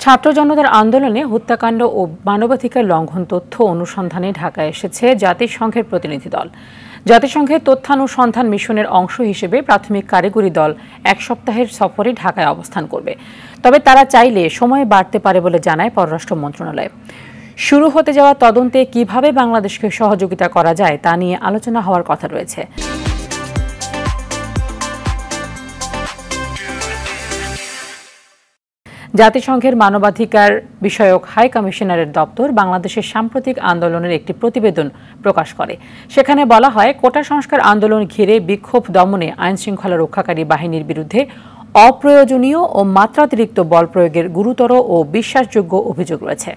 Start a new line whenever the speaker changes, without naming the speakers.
ছাত্র জনতার আন্দোলনে হত্যাকাণ্ড ও মানবাধিকার লঙ্ঘন তথ্য অনুসন্ধানে ঢাকায় এসেছে জাতিসংঘের প্রতিনিধি দল। জাতিসংঘের তথ্যানুসন্ধান মিশনের অংশ হিসেবে প্রাথমিক কারিগরি দল এক সপ্তাহের সফরে ঢাকায় অবস্থান করবে। তবে তারা চাইলে সময় বাড়তে পারে বলে জানায় পররাষ্ট্র মন্ত্রণালয়। শুরু হতে যাওয়া তদন্তে কিভাবে বাংলাদেশকে সহযোগিতা করা যায় তা নিয়ে আলোচনা হওয়ার কথা রয়েছে। জাতিসংঘের মানবাধিকার বিষয়ক হাই কমিশনারের দপ্তর বাংলাদেশের সাম্প্রতিক আন্দোলনের একটি প্রতিবেদন প্রকাশ করে। সেখানে বলা হয়, কোটা সংস্কার আন্দোলন ঘিরে বিক্ষোভ দমনে আইনশৃঙ্খলা রক্ষাকারী বাহিনীর বিরুদ্ধে অপ্রয়োজনীয় ও মাত্রাতিরিক্ত বল প্রয়োগের গুরুতর ও বিশ্বাসযোগ্য অভিযোগ রয়েছে।